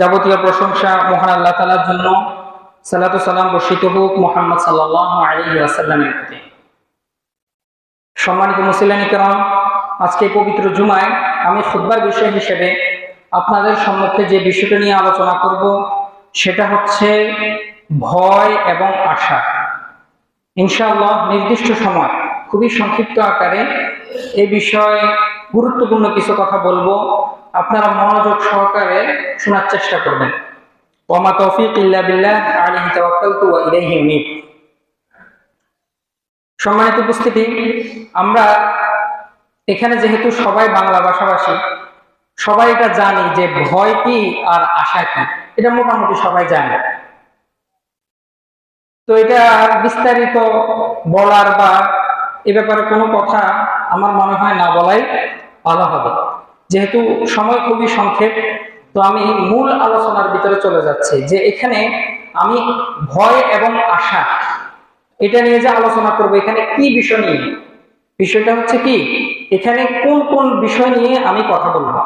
যাবতীয় প্রশংসা মহান আল্লাহ তাআলার জন্য। সালাতু সালাম বর্ষিত হোক মুহাম্মদ সাল্লাল্লাহু আলাইহি ওয়াসাল্লামের প্রতি। সম্মানিত মুসলিম কিরাম, আজকে পবিত্র জুমায় আমি খুতবার বিষয় হিসেবে আপনাদের সম্মুখে যে বিষয়টা নিয়ে আলোচনা করব সেটা হচ্ছে ভয় এবং আশা। ইনশাআল্লাহ নির্দিষ্ট সময় খুবই সংক্ষিপ্ত আকারে এই বিষয়ে গুরুত্বপূর্ণ কিছু কথা বলবো, আপনারা মনোযোগ সহকারে শোনার চেষ্টা করবেন। ওয়া তৌফিক ইল্লা বিল্লাহ আলাইহি তাওয়াক্কালতু ওয়া ইলাইহি উনীব। সম্মানিত উপস্থিতি, আমরা এখানে যেহেতু সবাই বাংলা ভাষাভাষী, সবাই এটা জানি যে ভয় কি আর আশা কি, এটা মোটামুটি সবাই জানে। তো এটা বিস্তারিত বলার বা এ ব্যাপারে কোনো কথা আমার মনে হয় না বলাই ভালো হবে, যেহেতু সময় খুবই সংক্ষেপ। তো আমি মূল আলোচনার ভিতরে চলে যাচ্ছি যে এখানে আমি ভয় এবং আশা এটা নিয়ে যে আলোচনা করব, এখানে কি বিষয় নিয়ে, বিষয়টা হচ্ছে কি এখানে কোন কোন বিষয় নিয়ে আমি কথা বলবো।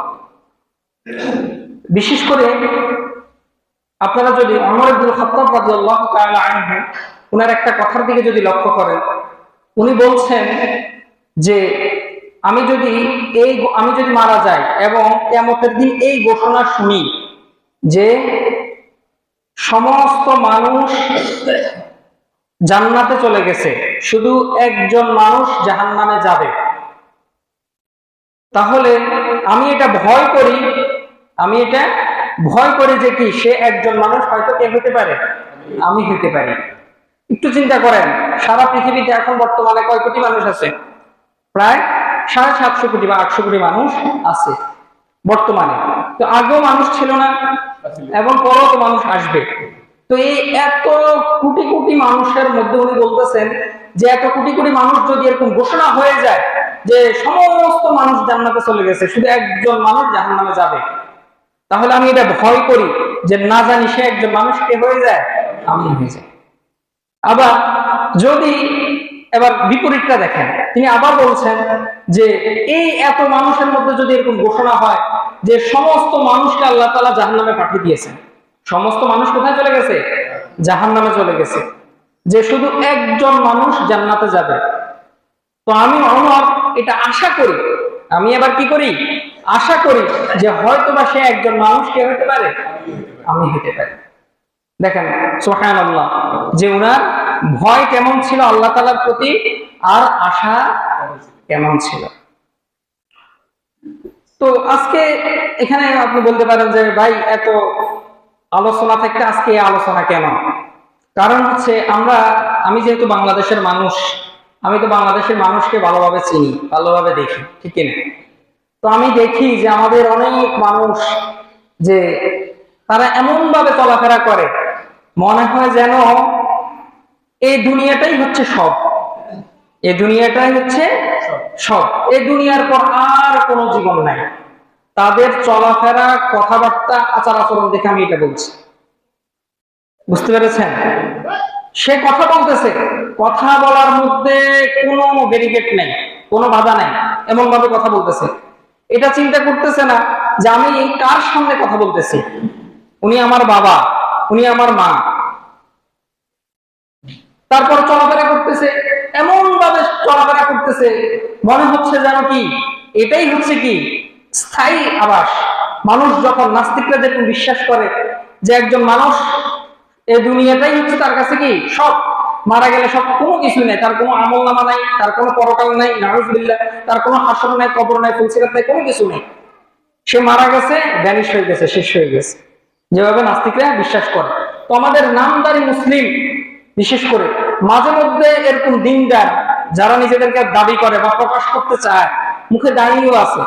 বিশেষ করে আপনারা যদি ওমর ইবনে খাত্তাব রাদিয়াল্লাহু তাআলা আনহু ওনার একটা কথার দিকে যদি লক্ষ্য করেন, উনি বলছেন যে আমি যদি মারা যাই এবং কিয়ামতের দিন এই ঘোষণা শুনি যে সমস্ত মানুষ জান্নাতে চলে গেছে, শুধু একজন মানুষ জাহান্নামে যাবে, তাহলে আমি এটা ভয় করি যে কি সে একজন মানুষ হয়তো কে হতে পারে, আমি হতে পারি। একটু চিন্তা করেন, সারা পৃথিবীতে এখন বর্তমানে কয় কোটি মানুষ আছে? প্রায় 750 কোটি বা 800 কোটি মানুষ আছে বর্তমানে। তো আগেও মানুষ ছিল না এবং পরেও তো মানুষ আসবে। তো এই এত কোটি কোটি মানুষের মধ্যে উনি বলতেছেন যে এত কোটি কোটি মানুষ যদি এরকম ঘোষণা হয়ে যায় যে সমস্ত মানুষ জান্নাতে চলে গেছে, শুধু একজন মানুষ জাহান্নামে যাবে, তাহলে আমি এটা ভয় করি যে না জানি সে একজন মানুষ কে হয়ে যায়, আমি হয়ে যাই। আবার যদি এবার বিপরীতটা দেখেন, তিনি আবার বলছেন যে এই এত মানুষের মধ্যে যদি এরকম ঘোষণা হয় যে সমস্ত মানুষকে আল্লাহ তাআলা জাহান্নামে পাঠিয়ে দিয়েছেন, সমস্ত মানুষ কোথায় চলে গেছে? জাহান্নামে চলে গেছে, যে শুধু একজন মানুষ জান্নাতে যাবে, তো আমি ওমর এটা আশা করি, আমি এবার কি করি, আশা করি যে হয়তোবা সে একজন মানুষ কে হতে পারে, আমি হতে পারি। দেখেন সুবহানাল্লাহ, যে ওনার ভয় কেমন ছিল আল্লাহ তাআলার প্রতি আর আশা কেমন ছিল। তো আজকে এখানে আপনি বলতে পারেন যে ভাই এত আলোচনা থেকে আজকে এই আলোচনা কেন? কারণ হচ্ছে আমি যেহেতু বাংলাদেশের মানুষ, আমি তো বাংলাদেশের মানুষকে ভালোভাবে চিনি, ভালোভাবে দেখি, ঠিক না? তো আমি দেখি যে আমাদের অনেক মানুষ যে তারা এমন ভাবে চলাফেরা করে মনে হয় যেন এই দুনিয়াটাই হচ্ছে সব, এই দুনিয়াটাই হচ্ছে সব, এই দুনিয়ার পর আর কোনো জীবন নাই। তাদের চলাফেরা, কথাবার্তা, আচার আচরণ দেখে আমি এটা বলছি, বুঝতে পেরেছেন? সে কথা বলতেছে, কথা বলার মধ্যে কোনো ব্যারিকেড নেই, কোনো বাধা নাই, এমন ভাবে কথা বলতেছে। এটা চিন্তা করতেছে না যে আমি কার সামনে কথা বলতেছি, উনি আমার বাবা, উনি আমার মা। তারপর চলাফেরা করতেছে, এমন ভাবে চলাফেরা করতেছে মনে হচ্ছে যেন কি এটাই হচ্ছে কি স্থায়ী আবাস। মানুষ যখন, নাস্তিকরা যেরকম বিশ্বাস করে যে একজন মানুষ এই দুনিয়াটাই হচ্ছে তার কাছে কি সব, মারা গেলে সব, কোনো কিছু নেই, তার কোনো আমলনামা নাই, তার কোনো পরকাল নাই, নাউযুবিল্লাহ, তার কোনো হাসর নাই, কবর নাই, ফুলসিরাত নাই, কোনো কিছু নেই, সে মারা গেছে, ভ্যানিশ হয়ে গেছে, শেষ হয়ে গেছে, যেভাবে নাস্তিকরা বিশ্বাস করে। তো আমাদের নামদারি মুসলিম বিশেষ করে মাঝে মধ্যে এরকম দিনদার যারা নিজেদেরকে দাবি করে বা প্রকাশ করতে চায়, মুখে দাঁড়িয়েও আছে,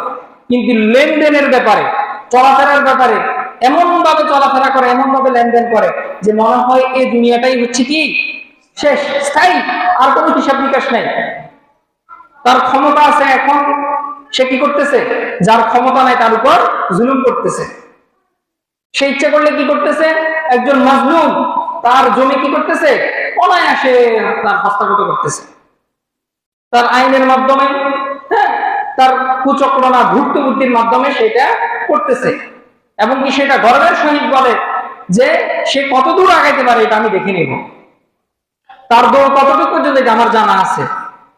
কিন্তু লেনদেনের ব্যাপারে, চলাফেরার ব্যাপারে এমন ভাবে চলাফেরা করে, এমন ভাবে লেনদেন করে যে মনে হয় এই দুনিয়াটাই হচ্ছে কি শেষ, স্থায়ী, আর কোনো হিসাব নিকাশ নেই। তার ক্ষমতা আছে, এখন সে কি করতেছে, যার ক্ষমতা নাই তার উপর জুলুম করতেছে। সে ইচ্ছা করলে কি করতেছে, একজন মাজলুম তার জমি কি করতেছে, অনায়াসে তার হস্তগত করতেছে, তার আইনের মাধ্যমে, হ্যাঁ, তার কুচক্রনা, ধূর্ত বুদ্ধির মাধ্যমে সেটা করতেছে। এবং কি সেটা গর্বের সহিত বলে যে সে কতদূর আগাইতে পারে এটা আমি দেখে নিব, তার দৌড় কতটুকু পর্যন্ত এটা আমার জানা আছে।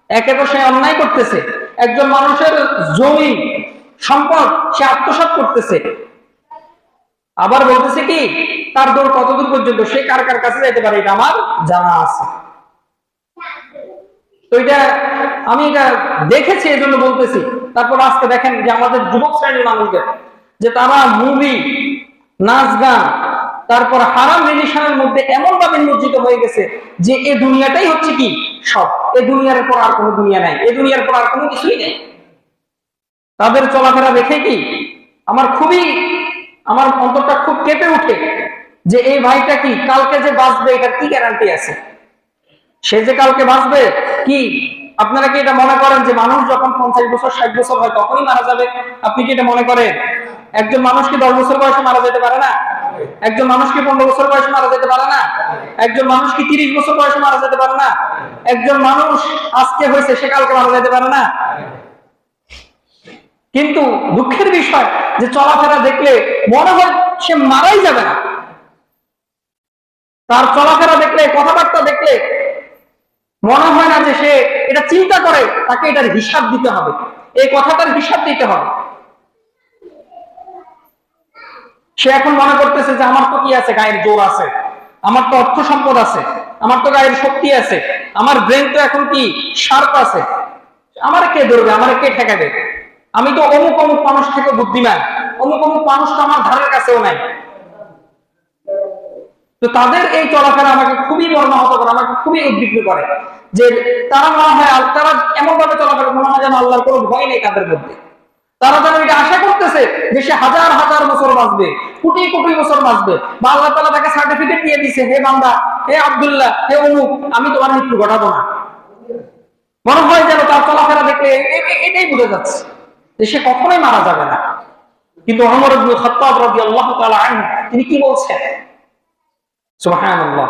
একে তো সে অন্যায় করতেছে, একজন মানুষের জমি সম্পদ সে আত্মসাৎ করতেছে, আবার বলতেছে কি তার দৌড় কতদূর পর্যন্ত, সে কার কার কাছে যেতে পারে এটা আমার জানা আছে। তো এটা আমি এটা দেখেছি এই জন্য বলতেছি। তারপর আজকে দেখেন যে আমাদের যুবক শ্রেণীর মানুষদের যে তারা মুভি, নাচ গান, তারপর হারাম রিলেশনের মধ্যে এমন ভাবে নিমজ্জিত হয়ে গেছে যে এই দুনিয়াটাই হচ্ছে কি সব, এই দুনিয়ার পর আর কোনো দুনিয়া নাই, এই দুনিয়ার পর আর কোনো কিছুই নেই। তাদের চলাফেরা দেখে কি আমার অন্তরটা খুব কেঁপে উঠে যে এই ভাইটা কি কালকে যে বাঁচবে এটার কি গ্যারান্টি আছে? সে যে কালকে বাঁচবে কি? আপনারা কি এটা মনে করেন যে মানুষ যখন 50 বছর 60 বছর হয় তখনই মারা যাবে? আপনি কি এটা মনে করেন? একজন মানুষ কি 10 বছর বয়সে মারা যেতে পারে না? একজন মানুষ কি 15 বছর বয়সে মারা যেতে পারে না? একজন মানুষ কি 30 বছর বয়সে মারা যেতে পারে না? একজন মানুষ আজকে হয়েছে সে কালকে মারা যেতে পারে না? কিন্তু দুঃখের বিষয় যে চলাফেরা দেখলে মনে হয় সে মারাই যাবে না। তার চলাফেরা দেখলে, কথাবার্তা দেখলে মনে হয় না যে সে এটা চিন্তা করে তাকে এটার হিসাব দিতে হবে, এই কথাটার হিসাব দিতে হবে। সে এখন মনে করতেছে যে আমার তো কি আছে, গায়ের জোর আছে, আমার তো অর্থ সম্পদ আছে, আমার তো গায়ের শক্তি আছে, আমার ব্রেন তো এখন কি শার্প আছে, আমার কে ধরবে, আমার কে ঠেকাবে? আমি তো অমুক অমুক মানুষ থেকে বুদ্ধিমান, অমুক অমুক মানুষ তো আমার ধারের কাছেও নাই। তো তাদের এই চলাফেরা আমাকে খুবই মর্মাহত করে, আমাকে খুবই উদ্বিগ্ন করে যে তারা মনে হয়, তারা এমন ভাবে চলাফেরা মনে হয় যেন আল্লাহর কোনো ভয় নেই তাদের মধ্যে। তারা যেন এটা আশা করতেছে যে সে হাজার হাজার বছর বাঁচবে, কোটি কোটি বছর বাঁচবে, বা আল্লাহ তাআলা তাকে সার্টিফিকেট দিয়ে দিয়েছে, হে বান্দা, হে আব্দুল্লাহ, হে অমুক, আমি তোমার মৃত্যু ঘটাবো না। মনে হয় যেন তার চলাফেরা দেখলে এটাই বুঝে যাচ্ছে যে সে কখনোই মারা যাবে না। কিন্তু ওমর ইবনে খাত্তাব রাদিয়াল্লাহু তাআলা আনহু তিনি কি বলছেন? সুবহানাল্লাহ।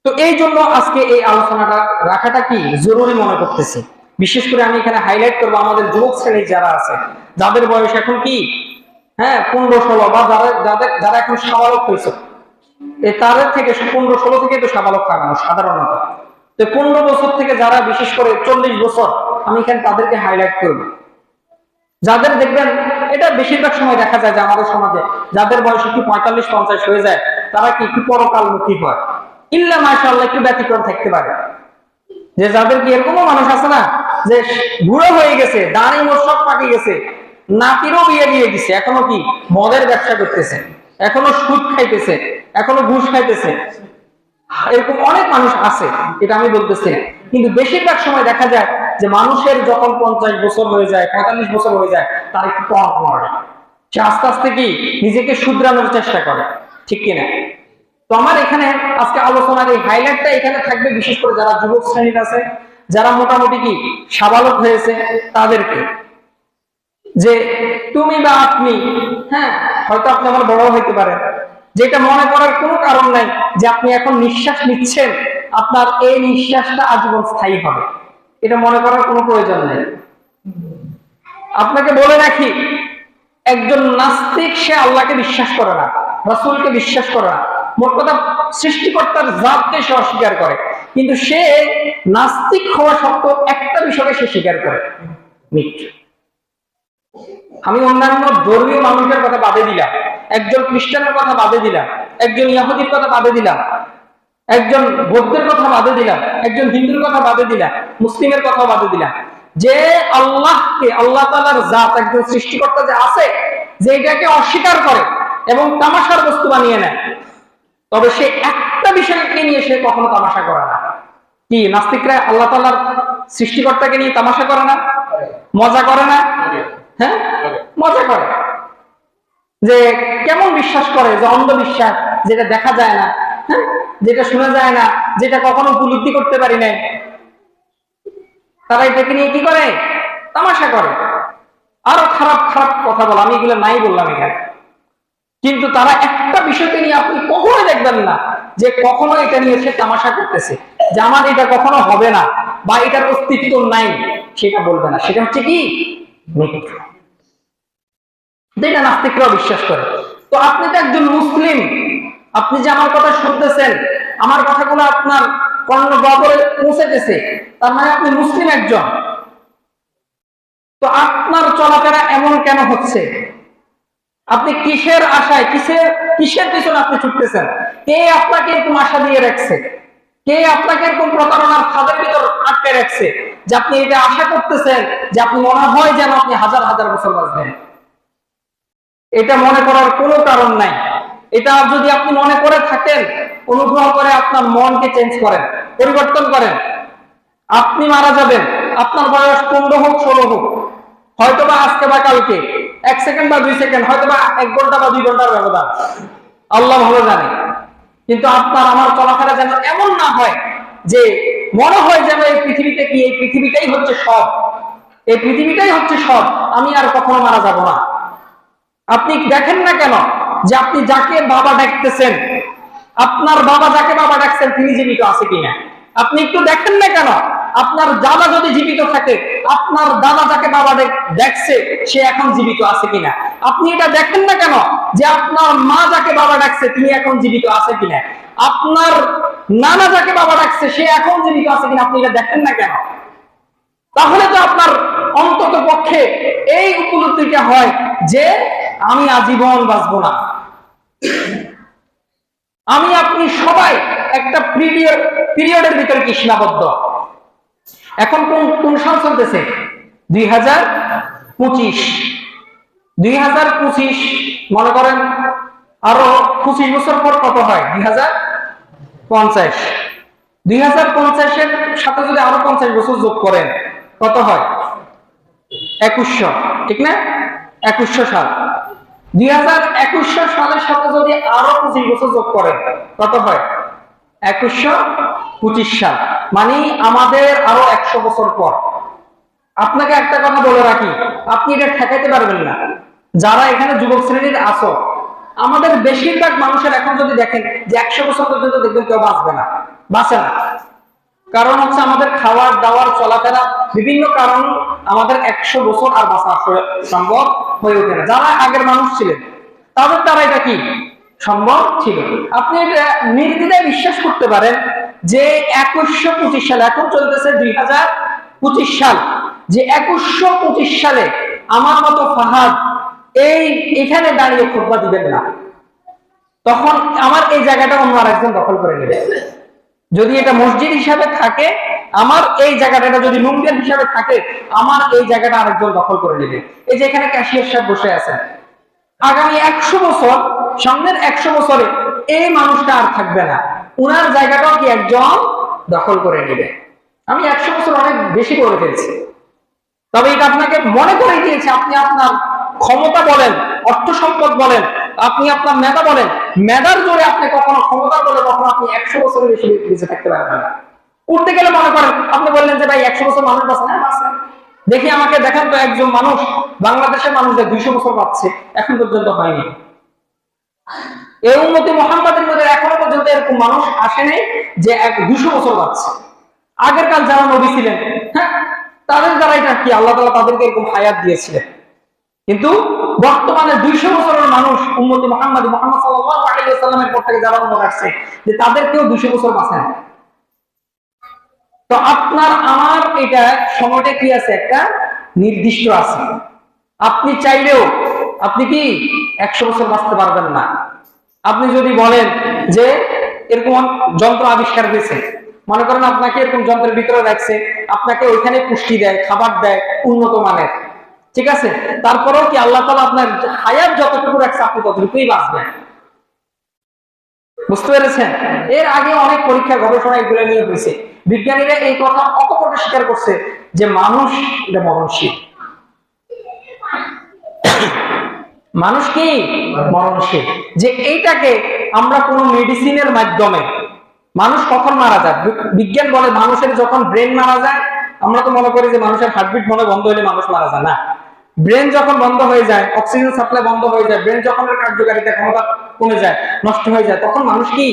তো এই জন্য আজকে এই আলোচনাটা রাখাটা কি জরুরি মনে করতেছি। বিশেষ করে আমি এখানে হাইলাইট করবো আমাদের যুবক শ্রেণীর যারা আছে, যাদের বয়স এখন কি 15-16 বা যারা এখন সাবালক হয়েছে, তাদের থেকে 15-16 থেকে তো সাবালক লাগানো সাধারণত। তো 15 বছর থেকে যারা বিশেষ করে 40 বছর, আমি এখানে তাদেরকে হাইলাইট করব। যাদের দেখবেন এটা বেশিরভাগ সময় দেখা যায় যে আমাদের সমাজে যাদের বয়স একটু 45-50 হয়ে যায় তারা কি একটু পরকালমুখী হয়, ইল্লা মাশাআল্লাহ একটু ব্যতিক্রম থাকতে পারে। যে যাদের কি এরকমও মানুষ আছে না যে বুড়ো হয়ে গেছে, দাড়ি মোট সব পাকে গেছে, নাতিরও বিয়ে দিয়ে দিছে, এখনো কি মদের ব্যবসা করতেছে, এখনো সুদ খাইতেছে, এখনো ঘুষ খাইতেছে, এরকম অনেক মানুষ আছে, এটা আমি বলতেছি। কিন্তু বেশিরভাগ সময় দেখা যায় যে মানুষের যখন 50 বছর হয়ে যায়, 45 বছর হয়ে যায়, তার একটু কম করে, সে আস্তে আস্তে কি নিজেকে শুধরানোর চেষ্টা করে, ঠিক কিনা? তো আমার এখানে আজকে আলোচনার এই হাইলাইটটা এখানে থাকবে বিশেষ করে যারা যুবক শ্রেণীর আছে, যারা মোটামুটি কি সাবালক হয়েছে তাদেরকে, যে তুমি বা আপনি, হয়তো আপনি আমার বড় হইতে পারেন, যেটা মনে করার কোনো কারণ নাই যে আপনি এখন নিঃশ্বাস নিচ্ছেন আপনার এই নিঃশ্বাসটা আজীবন স্থায়ী হবে, এটা মনে করার কোনো প্রয়োজন নেই। আপনাকে বলে রাখি, একজন নাস্তিক সে আল্লাহকে বিশ্বাস করে না, রাসূলকে বিশ্বাস করে না, মোট কথা সৃষ্টিকর্তার জাতকে সে অস্বীকার করে, কিন্তু সে নাস্তিক হওয়া সত্ত্বেও একটা বিষয়কে সে স্বীকার করে, মৃত্যু। আমি অন্যান্য ধর্মীয় মানুষের কথা বাদে দিলাম, একজন খ্রিস্টানের কথা বাদে দিলাম, একজন ইহুদির কথা বাদে দিলাম, একজন বৌদ্ধের কথা বাদে দিলাম, একজন হিন্দুর কথা বাদে দিলাম, মুসলিমের কথা বাদে দিলাম, যে আল্লাহকে, আল্লাহ তাআলার জাত, একজন সৃষ্টিকর্তা যে আছে, যে এটাকে অস্বীকার করে এবং তামাশার বস্তু বানিয়ে নেয়, তবে সে একটা বিষয়কে নিয়ে সে কখনো তামাশা করে না। কি নাস্তিকরা আল্লাহ তাআলার সৃষ্টিকর্তাকে নিয়ে তামাশা করে না, মজা করে না? মজা করে। যে কেমন বিশ্বাস করে, যে অন্ধবিশ্বাস, যেটা দেখা যায় না, যেটা শোনা যায় না, যেটা কখনো উপলব্ধি করতে পারি নাই, তারা এটাকে নিয়ে কি করে? তামাশা করে। আরো খারাপ খারাপ কথা বলে, আমি এগুলো নাই বললাম এখানে, কিন্তু তারা একটা বিষয়কে নিয়ে আপনি কখনো দেখবেন না যে কখনো এটা নিয়ে সে তামাশা করতেছে, যে আমার এটা কখনো হবে না বা এটার অস্তিত্ব নাই, সেটা বলবে না। সেটা হচ্ছে কি? মৃত্যু। এটা নাস্তিকরাও বিশ্বাস করে। তো আপনি তো একজন মুসলিম, আপনি যে আমার কথা শুনতেছেন, আমার কথাগুলো আপনার কর্ণগহ্বরে পৌঁছেছে, তার মানে আপনি মুসলিম একজন। তো আপনার চলাফেরা এমন কেন হচ্ছে? আপনি কিসের আশায়, কিসের পিছনে আপনি ছুটতেছেন? কে আপনাকে এরকম আশা দিয়ে রাখছে? কে আপনাকে এরকম প্রতারণার ফাঁদের ভিতর আটকে রাখছে যে আপনি এটা আশা করতেছেন যে আপনি মনে হয় যেন আপনি হাজার হাজার বছর বাঁচবেন? এটা মনে করার কোনো কারণ নাই। এটা যদি আপনি মনে করে থাকেন, অনুগ্রহ করে আপনার মনকে চেঞ্জ করেন, পরিবর্তন করেন। আপনি মারা যাবেন, আপনার বয়স 15 হোক 16 হোক, হয়তোবা আজকে বা কালকে, 1 সেকেন্ড বা 2 সেকেন্ড, হয়তোবা 1 ঘন্টা বা 2 ঘন্টার ব্যবধান, আল্লাহ ভালো জানে। কিন্তু আপনার আমার চলাফেরা যেন এমন না হয় যে মনে হয় যেন এই পৃথিবীতে কি, এই পৃথিবীটাই হচ্ছে সব, এই পৃথিবীটাই হচ্ছে সব, আমি আর কখনো মারা যাব না। আপনি দেখেন না কেন যে আপনি যাকে বাবা ডাকতেছেন, আপনার বাবা যাকে বাবা ডাকছেন তিনি জীবিত আছে কিনা? আপনি একটু দেখেন না কেন আপনার দাদা যদি জীবিত থাকে, আপনার দাদা যাকে বাবা ডাকছে সে এখন জীবিত আছে কিনা? আপনি এটা দেখেন না কেন যে আপনার মা যাকে বাবা ডাকছে তিনি এখন জীবিত আছে কিনা? আপনার নানা যাকে বাবা ডাকছে সে এখন জীবিত আছে কিনা? আপনি এটা দেখেন না কেন? তাহলে তো আপনার অন্তত পক্ষে এই উপলব্ধিটা হয় যে আমি আজীবন বাঁচবো না। আমি আপনি সবাই একটা পিরিয়ডের ভিতরে কি সীমাবদ্ধ। এখন কোন সাল চলতেছে? 2025। 2025 মনে করেন আরো 25 বছর পর কত হয়? 2050। 2050-এর সাথে যদি আরো 50 বছর যোগ করেন কত হয়? 2100, ঠিক না? 2100 সাল। 2021 সালের সাথে যদি আরো 25 বছর যোগ করেন কত হয়? 2125 সাল। মানে আমাদের আরো 100 বছর পর। আপনাকে একটা কথা বলে রাখি, আপনি এটা ঠেকাইতে পারবেন না। যারা এখানে যুবক শ্রেণীর আছো, আমাদের বেশিরভাগ মানুষের এখন যদি দেখেন যে 100 বছর পর্যন্ত দেখবেন কেউ বাঁচবে না, বাঁচে না। কারণ হচ্ছে আমাদের খাওয়ার দাওয়ার চলাফেরা বিভিন্ন কারণ আমাদের 100 বছর আর বাঁচা সম্ভব হয়ে ওঠে না। যারা আগের মানুষ ছিলেন তাদের দ্বারা এটা কি সম্ভব ছিল। আপনি এটা নির্দ্বিধায় বিশ্বাস করতে পারেন যে 2125 সালে, এখন চলতেছে 2025 সাল, যে 2125 সালে আমার মতো ফাহাদ এখানে দাঁড়িয়ে খুতবা দিবেন না, তখন আমার এই জায়গাটা অন্য আরেকজন দখল করে নেবে। যদি এটা মসজিদ হিসাবে থাকে, আমার এই জায়গাটা যদি মুঙ্গের হিসাবে থাকে, আমার এই জায়গাটা আরেকজন দখল করে নেবে। এই যে এখানে ক্যাশিয়ার সাহেব বসে আছেন, আগামী 100 বছর, সামনের 100 বছরে এই মানুষটা আর থাকবে না, উনার জায়গাটাও কি একজন দখল করে নেবে। আমি 100 বছর অনেক বেশি করে ফেলছি, তবে এটা আপনাকে মনে করে দিয়েছে। আপনি আপনার ক্ষমতা বলেন, অর্থ সম্পদ বলেন, আপনি আপনার মেধা বলেন, মেধার জোরে আপনি কখনো ক্ষমতা বলে কখনো আপনি 100 বছরের বেশি বেঁচে থাকতে পারবেন না। উঠতে গেলে মনে করেন আপনি বললেন যে ভাই 100 বছর মানুষ বাঁচে না, বাঁচে। দেখি আমাকে দেখান তো একজন মানুষ, বাংলাদেশের মানুষ যে 200 বছর বাঁচছে, এখন পর্যন্ত হয়নি। এই উম্মতে মুহাম্মাদের মধ্যে এখনো পর্যন্ত এরকম মানুষ আসেনি যে 200 বছর বাঁচছে। আগের কাল যারা নবী ছিলেন, হ্যাঁ, তাদের দ্বারা এটা কি আল্লাহ তাআলা তাদেরকে এরকম হায়াত দিয়েছিলেন। কিন্তু বর্তমানে 200 বছরের মানুষ উম্মতে মুহাম্মদ সাল্লাল্লাহু আলাইহি ওয়াসাল্লামের পর থেকে যারা উম্মত আসছে, যে তাদেরকেও 200 বছর বাঁচে না। তো আপনার আমার এটা সময়টা কি আছে, একটা নির্দিষ্ট আছে। আপনি চাইলেও আপনি কি 100 বছর বাঁচতে পারবেন না। আপনি যদি বলেন যে এরকম যন্ত্র আবিষ্কার হয়েছে, মনে করেন আপনাকে এরকম যন্ত্রের ভিতরে রাখছে, আপনাকে ওইখানে পুষ্টি দেয়, খাবার দেয় উন্নত মানের, ঠিক আছে, তারপরেও কি আল্লাহ তাআলা আপনার হায়াত যতটুকু রাখছে আপনি ততটুকুই বাঁচবেন। বুঝতে পেরেছেন? এর আগে অনেক পরীক্ষা গবেষণা এগুলো নিয়ে হয়েছে। বিজ্ঞানীরা এই কথা অকপটে স্বীকার করছে যে মানুষ এটা মরণশীল। মানুষ কি মরণশীল, যে এইটাকে আমরা কোন মেডিসিনের মাধ্যমে, মানুষ কখন মারা যায়, বিজ্ঞান বলে মানুষের যখন ব্রেন মারা যায়, আমরা তো মনে করি যে মানুষের হার্টবিট মনে বন্ধ হলে মানুষ মারা যায় না। ব্রেন যখন বন্ধ হয়ে যায়, অক্সিজেন সাপ্লাই বন্ধ হয়ে যায়, ব্রেন যখন কার্যকারিতা ক্ষমতা কমে যায়, নষ্ট হয়ে যায়, তখন মানুষ কি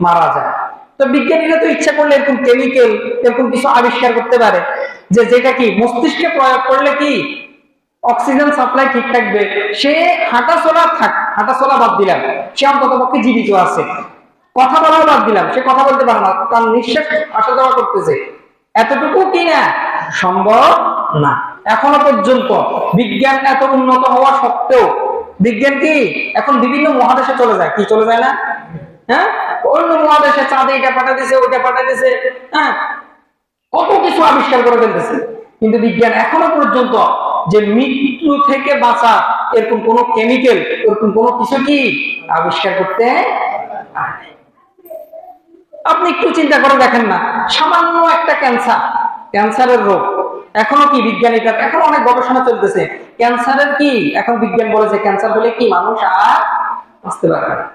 মারা যায়। তো বিজ্ঞানীরা তো ইচ্ছা করলে এরকম কেমিক্যাল এরকম কিছু আবিষ্কার করতে পারে যে যেটা কি মস্তিষ্কে প্রয়োগ করলে কি অক্সিজেন সাপ্লাই ঠিক থাকবে, সে হাঁটাচলা বাদ দিলাম, সে অন্তত পক্ষে জীবিত আছে। কথা বলাও বাদ দিলাম, সে কথা বলতে পারে না, তার নিঃশ্বাস আসা যাওয়া করতেছে, এতটুকু কি না সম্ভব না। এখনো পর্যন্ত বিজ্ঞান এত উন্নত হওয়া সত্ত্বেও বিজ্ঞান কি এখন বিভিন্ন মহাদেশে চলে যায়, কি চলে যায় না? হ্যাঁ, অন্য মহাদেশে চাঁদে এটা পাঠাতেছে, ওইটা পাঠাতেছে, হ্যাঁ, কত কিছু আবিষ্কার করে ফেলতেছে, কিন্তু বিজ্ঞান এখনো পর্যন্ত যে মৃত্যু থেকে বাঁচা এরকম কোন কেমিক্যাল, এরকম কোন কিছু কি আবিষ্কার করতে পারে। আপনি একটু চিন্তা করে দেখেন না, সামান্য একটা ক্যান্সারের রোগ, এখনো কি বিজ্ঞানীরা, এখন অনেক গবেষণা চলতেছে ক্যান্সারের, কি এখন বিজ্ঞান বলে যে ক্যান্সার হলে কি মানুষ আর বাঁচতে পারবে না।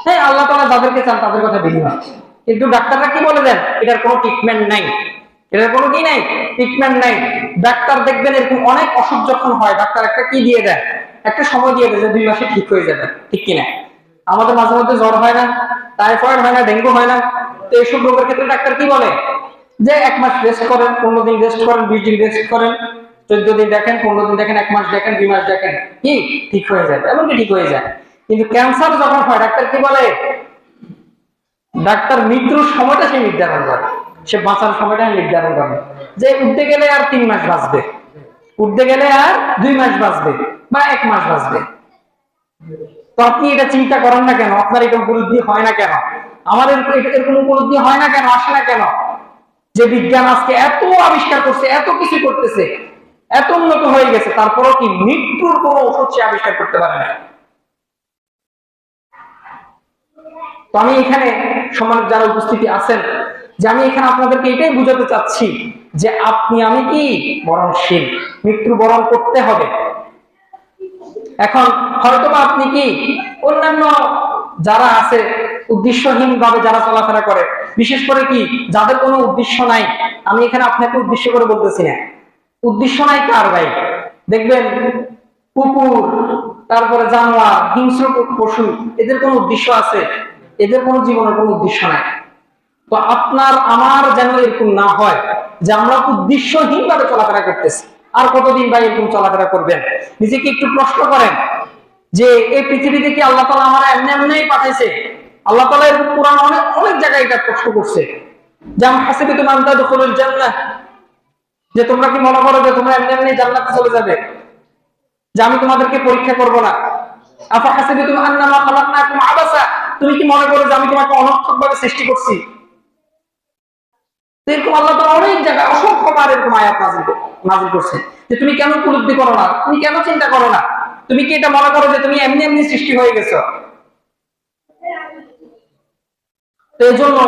হ্যাঁ, আল্লাহ তাআলা যাদেরকে চান তাদের কথা ভিন্ন, কিন্তু ডাক্তাররা কি বলে দেন, এটার কোনো ট্রিটমেন্ট নাই, এটার কোনো কি নাই, ট্রিটমেন্ট নাই। ডাক্তার দেখবেন এরকম অনেক অসুখ যখন হয়, ডাক্তার একটা কি দিয়ে দেয়, একটা সময় দিয়ে দেয় যে 2 মাসে ঠিক হয়ে যাবে, ঠিক কিনা? আমাদের মাঝে মধ্যে জ্বর হয় না, টাইফয়েড হয় না, ডেঙ্গু হয় না, তো এইসব রোগের ক্ষেত্রে ডাক্তার কি বলে যে 1 মাস রেস্ট করেন, 15 দিন রেস্ট করেন, 20 দিন রেস্ট করেন, 14 দিন দেখেন, 15 দিন দেখেন, 1 মাস দেখেন, 2 মাস দেখেন, কি ঠিক হয়ে যায়, এমনকি ঠিক হয়ে যায়। কিন্তু ক্যান্সার যখন হয়, ডাক্তার কি বলে, ডাক্তার মৃত্যুর সময়টা সে নির্ধারণ করে, সে বাঁচার সময়টা নির্ধারণ করে, যে উঠতে গেলে আর 3 মাস বাঁচবে, উঠতে গেলে আর 2 মাস বাঁচবে, বা 1 মাস বাঁচবে। তো আপনি এটা চিন্তা করেন না কেন? আপনার এটা উপলব্ধি হয় না কেন? আমাদের এরকম উপলব্ধি হয় না কেন, আসে না কেন? যে বিজ্ঞান আজকে এত আবিষ্কার করছে, এত কিছু করতেছে, এত উন্নত হয়ে গেছে, তারপরও কি মৃত্যুর কোন ওষুধ সে আবিষ্কার করতে পারে না। তো আমি এখানে সম্মানিত যারা উপস্থিতি আছেন, যে আমি এখানে আপনাদেরকে এটাই বুঝাতে চাচ্ছি যে আপনি আমি কি মরণশীল, মৃত্যু বরণ করতে হবে। এখন হয়তোবা আপনি কি অন্যান্য যারা আছে উদ্দেশ্যহীন ভাবে যারা চলাফেরা করে, বিশেষ করে কি যাদের কোনো উদ্দেশ্য নাই, আমি এখানে আপনাকে উদ্দেশ্য করে বলতেছি না, উদ্দেশ্য নাই কার ভাই, দেখবেন কুকুর, তারপরে জানোয়ার, হিংস্র পশু, এদের কোনো উদ্দেশ্য আছে? এদের কোনো জীবনের কোনো উদ্দেশ্য নাই। তো আপনার আমার যেন এরকম না হয় যে আমরা উদ্দেশ্যহীন ভাবে চলাফেরা করতেছি। আর কতদিন ভাই এরকম চলাফেরা করবেন? নিজেকে একটু প্রশ্ন করেন যে এই পৃথিবীতে কি আল্লাহ তাআলা আমরা এমনি এমনিই পাঠাইছে? আল্লাহ তাআলা এরকম কোরআন অনেক অনেক জায়গায় এটা প্রশ্ন করছে, যেমন হাসিবতুম আন তাদখুলুল জান্নাহ, যে তোমরা কি মনে করো যে তোমরা এমনি এমনি জান্নাতে চলে যাবে, যে আমি তোমাদেরকে পরীক্ষা করব না? আফা হাসিবতুম আন্নামা খালাকনাকুম আবাসা, তুমি কি মনে করো যে আমি তোমাকে অনর্থকভাবে সৃষ্টি করছি? এরকম আল্লাহ তাআলা অনেক জায়গায় অসংখ্যবার এরকম আয়াত নাযিল করছে যে তুমি কেন উপলব্ধি করো না, তুমি কেন চিন্তা করো না, তুমি কি এটা মনে করো যে তুমি এমনি এমনি সৃষ্টি হয়ে গেছো? তো এই জন্য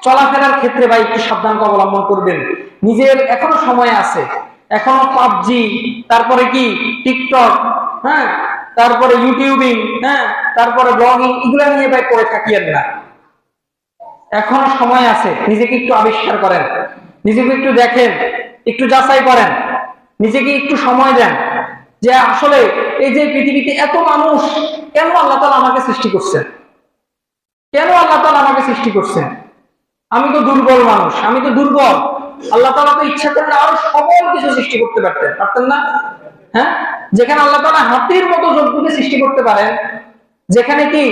চলাফেরার ক্ষেত্রে ভাই একটু সাবধানতা অবলম্বন করবেন। নিজের এখনো সময় আছে, এখনো পাবজি, তারপরে কি টিকটক, হ্যাঁ, তারপরে ইউটিউবিং, হ্যাঁ, তারপরে ব্লগিং, এগুলা নিয়ে ভাই পড়ে থাকিয়েন না। এখনো সময় আছে, নিজেকে একটু আবিষ্কার করেন, নিজেকে একটু দেখেন, একটু যাচাই করেন, নিজেকে একটু সময় দেন যে আসলে এই যে পৃথিবীতে এত মানুষ, কেন আল্লাহ তাআলা আমাকে সৃষ্টি করছেন? কেন আল্লাহ তাআলা আমাকে সৃষ্টি করছেন? আমি তো দুর্বল মানুষ, আমি তো দুর্বল। আল্লাহ তাআলা তো ইচ্ছা করলে আরো সকল কিছু সৃষ্টি করতে পারতেন না? হ্যাঁ, যেখানে আল্লাহ তাআলা হাতির মতো জন্তুকে সৃষ্টি করতে পারেন, যেখানে কি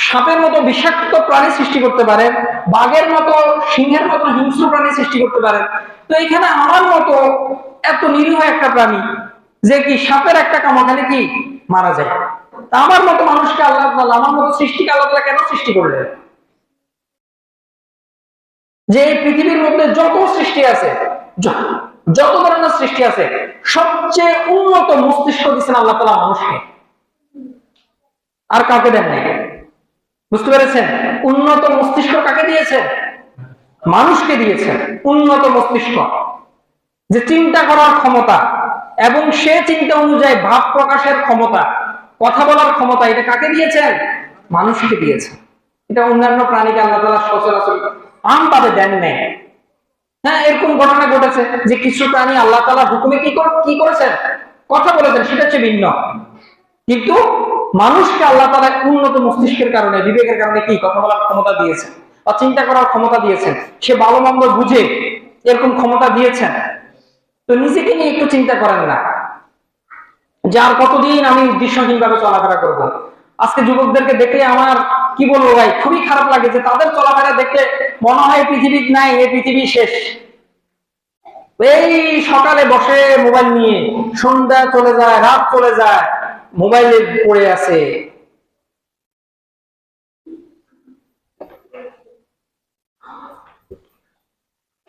সাপের মতো বিষাক্ত প্রাণী সৃষ্টি করতে পারেন, বাঘের মতো, সিংহের মতো হিংস্র প্রাণী সৃষ্টি করতে পারেন, তো এখানে আমার মতো এত নিরীহ একটা প্রাণী যে কি সাপের একটা কামড় কি মারা যায়, তা আমার মতো মানুষকে আল্লাহ তাআলা, আমার মতো সৃষ্টিকে আল্লাহ তাআলা কেন সৃষ্টি করলেন? যে এই পৃথিবীর মধ্যে যত সৃষ্টি আছে, যত ধরনের সৃষ্টি আছে, সবচেয়ে উন্নত মস্তিষ্ক দিচ্ছেন আল্লাহ তাআলা মানুষকে, আর কাউকে দেন নাই। বুঝতে পেরেছেন? উন্নত মস্তিষ্ক কাকে দিয়েছেন? মানুষকে দিয়েছেন উন্নত মস্তিষ্ক, যে চিন্তা করার ক্ষমতা এবং সে চিন্তা অনুযায়ী ভাব প্রকাশের ক্ষমতা, কথা বলার ক্ষমতা, এটা কাকে দিয়েছেন? মানুষকে দিয়েছেন। এটা অন্যান্য প্রাণীকে আল্লাহ তাআলা সচরাচর আমভাবে দেন নাই। হ্যাঁ, এরকম ঘটনা ঘটেছে যে কিছু প্রাণী আল্লাহ তাআলা হুকুমে কি করেছেন? কথা বলেছেন, সেটা হচ্ছে ভিন্ন। কিন্তু মানুষকে আল্লাহ তাআলা উন্নত মস্তিষ্কের কারণে, বিবেকের কারণে কি কথা বলার ক্ষমতা দিয়েছেন বা চিন্তা করার ক্ষমতা দিয়েছেন, সে ভালো মন্দ বুঝে এরকম ক্ষমতা দিয়েছেন। তো নিজেকে নিয়ে একটু চিন্তা করেন না যে আর কতদিন আমি উদ্দেশ্যহীন ভাবে চলাফেরা করব। আজকে যুবকদেরকে দেখলে আমার কি বলবো ভাই, খুবই খারাপ লাগে যে তাদের চলাফেরা দেখলে মনে হয় পৃথিবী নাই, এই পৃথিবী শেষ। এই সকালে বসে মোবাইল নিয়ে, সন্ধ্যা চলে যায়, রাত চলে যায়, মোবাইলে পড়ে আছে।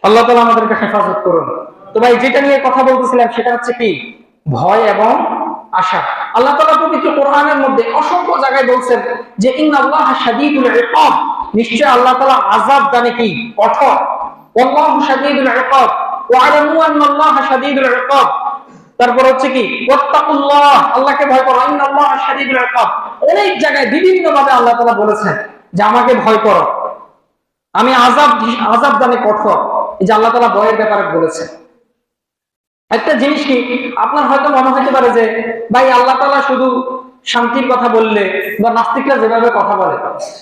আল্লাহ তাআলা আমাদেরকে হেফাজত করুন। তো ভাই যেটা নিয়ে কথা বলতেছিলাম সেটা হচ্ছে কি, ভয় এবং আশা। আল্লাহ তাআলা পবিত্র কোরআনের মধ্যে অসংখ্য জায়গায় বলছেন যে ইন্নাল্লাহা শাদীদুল ইকাব, নিশ্চয় আল্লাহ তাআলা আযাব দানে কি কঠোর। ওয়াল্লাহু শাদীদুল ইকাব ওয়া আলামু আন্নাল্লাহা শাদীদুল ইকাব। তারপর হচ্ছে কি ওয়াত্তাকুল্লাহ, আল্লাহকে ভয় করো, ইন্নাল্লাহা শাদীদুল ইকাব। অনেক জায়গায় বিভিন্ন ভাবে আল্লাহ তাআলা বলেছেন যে আমাকে ভয় করো, আমি আযাব দানে কঠোর। এই যে আল্লাহ তাআলা ভয়ের ব্যাপারে বলেছেন। একটা জিনিস কি, আপনার হয়তো মনে হতে পারে যে ভাই আল্লাহ তাআলা শুধু শান্তির কথা বললে, বা নাস্তিকরা যেভাবে কথা বলে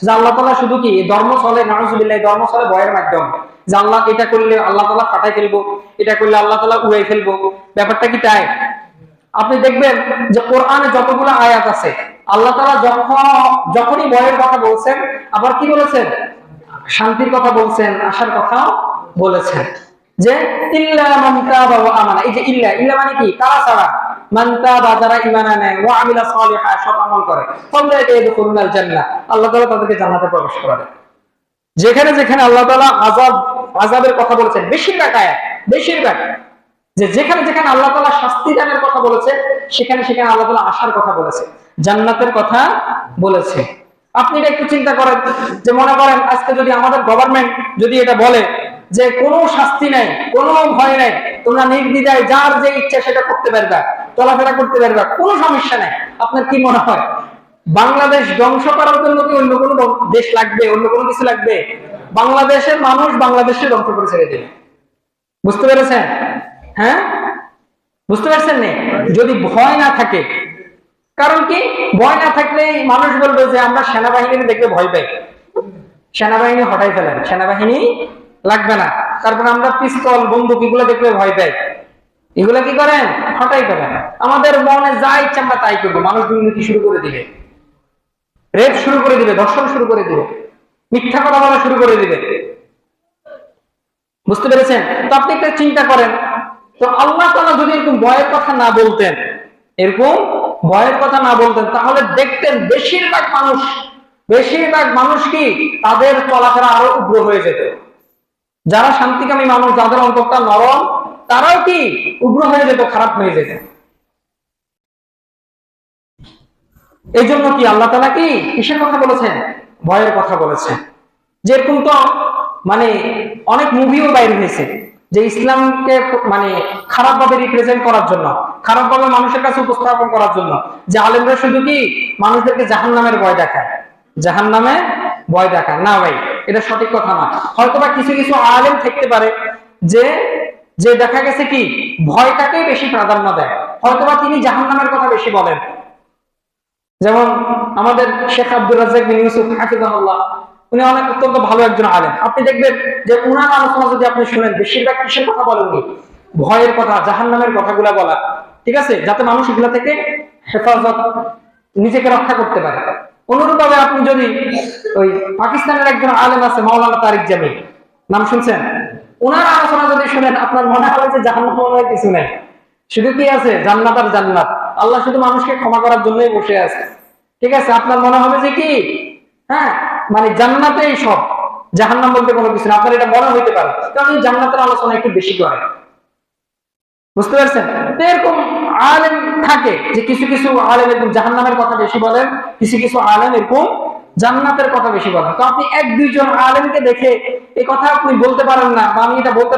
যে আল্লাহ তাআলা শুধু কি ধর্ম চলে, নাউজুবিল্লাহ, ধর্ম চলে ভয়ের মাধ্যমে, যে আল্লাহ এটা করলে আল্লাহ তাআলা ফাটাই ফেলবো, এটা করলে আল্লাহ তাআলা উড়াই ফেলবো। ব্যাপারটা কি তাই? আপনি দেখবেন যে কোরআনে যতগুলো আয়াত আছে, আল্লাহ তাআলা যখনই ভয়ের কথা বলছেন, আবার কি বলেছেন, শান্তির কথা বলছেন, আশার কথা বলেছেন। যে ইল্লা মান তাবা ওয়া আমানা, এই যে ইল্লা ইল্লা মানে কি, কারা ছাড়া, মান তাবা, যারা ঈমান আনে, ওয়া আমিলা সালিহা, সৎ আমল করে, ফাউলাইকা ইয়াদখুলুনাল জান্নাহ, আল্লাহ তাআলা তাদেরকে জান্নাতে প্রবেশ করাবেন। যেখানে যেখানে আল্লাহ তাআলা আযাবের কথা বলেছেন, বেশিরভাগ আয়াত, বেশিরভাগ যে যেখানে যেখানে আল্লাহ তাআলা শাস্তি দানের কথা বলেছে, সেখানে সেখানে আল্লাহ তাআলা আশার কথা বলেছে, জান্নাতের কথা বলেছে। আপনি এটা একটু চিন্তা করেন যে মনে করেন আজকে যদি আমাদের গভর্নমেন্ট যদি এটা বলে যে কোনো শাস্তি নাই, কোনো ভয় নাই, তোমরা নির্দ্বিধায় যার যে ইচ্ছা সেটা করতে পারবা, চলাফেরা করতে পারবা, কোনো সমস্যা নাই, আপনার কি মনে হয় বাংলাদেশ ধ্বংস করার জন্য কি অন্য কোনো দেশ লাগবে, অন্য কোনো কিছু লাগবে? বাংলাদেশের মানুষ বাংলাদেশে ধ্বংস করে ছেড়ে দেবে। বুঝতে পেরেছেন? হ্যাঁ, বুঝতে পারছেন না? যদি ভয় না থাকে, কারণ কি ভয় না থাকলে মানুষ বলবে যে আমরা সেনাবাহিনী দেখলে ভয় পাই, সেনাবাহিনী হটাই ফেলেন, সেনাবাহিনী লাগবে না। তারপর আমরা পিস্তল, বন্দুক এগুলো দেখলে ভয় পাই, এগুলা কি করেন, হটাই ফেলেন। আমাদের মনে যা ইচ্ছা আমরা তাই করবো, মানুষ দুর্নীতি শুরু করে দিবে, রেপ শুরু করে দিবে, ধর্ষণ শুরু করে দিবে, মিথ্যা কথা বলা শুরু করে দিবে। বুঝতে পেরেছেন? তো আপনি একটা চিন্তা করেন, তো আল্লাহ তাআলা যদি এরকম ভয়ের কথা না বলতেন, এরকম ভয়ের কথা না বলতেন, তাহলে দেখতেন বেশিরভাগ মানুষ কি তাদের চলাফেরা আরো উগ্র হয়ে যেত। যারা শান্তিকামী মানুষ, যাদের অন্তরটা নরম, তারাও কি উগ্র হয়ে যেত, খারাপ হয়ে যেত। এই জন্য কি আল্লাহ তাআলা কি কিসের কথা বলেছেন, ভয়ের কথা বলেছেন। যেরকম তো মানে অনেক মুভিও বাইর হয়েছে যে ইসলামকে মানে খারাপ ভাবে রিপ্রেজেন্ট করার জন্য, খারাপ ভাবে মানুষের কাছে উপস্থাপন করার জন্য, যে আলেমরা শুধু কি মানুষদেরকে জাহান্নামের ভয় দেখায়, জাহান্নামে ভয় দেখায় না। ভাই এটা সঠিক কথা না। হয়তোবা কিছু কিছু আলেম থাকতে পারে যে যে দেখা গেছে কি ভয়টাকেই বেশি প্রাধান্য দেয়, হয়তোবা তিনি জাহান্নামের কথা বেশি বলেন। যেমন আমাদের শেখ আব্দুর রাজ্জাক বিন ইউসুফ হাফিজাহুল্লাহ, উনি অনেক অত্যন্ত ভালো একজন আলেম। আপনি দেখবেন যে উনার আলোচনা যদি আপনি শুনেন, বেশিরভাগ কিসের কথা বলেননি, ভয়ের কথা, জাহান্নামের কথাগুলা বলা, ঠিক আছে, যাতে মানুষ এগুলা থেকে হেফাজত, নিজেকে রক্ষা করতে পারে। অনুরূপভাবে আপনি যদি ওই পাকিস্তানের একজন আলেম আছে মাওলানা তারিক জামিল, নাম শুনছেন? ওনার আলোচনা যদি শুনেন, আপনার মনে হবে যে জাহান্নাম মনে হয় কিছু নেই, শুধু কি আছে জান্নাত আর জান্নাত, আল্লাহ শুধু মানুষকে ক্ষমা করার জন্যই বসে আছে, ঠিক আছে। আপনার মনে হবে যে কি, হ্যাঁ মানে জান্নাতেই সব, জাহান্নাম বলতে কোনো কিছু না, আপনার এটা মনে হইতে পারে, কারণ জান্নাতের আলোচনা একটু বেশি করে। বুঝতে পারছেন? তো এরকম আলেম থাকে যে কিছু কিছু আলেম এরকম জাহান্নামের কথা বেশি বলেন, কিছু কিছু আলেম এরকম জান্নাতের কথা বেশি বলেন। তো আপনি এক দুইজন আলেমকে দেখে এই কথা আপনি বলতে পারেন না, বা আমি এটা বলতে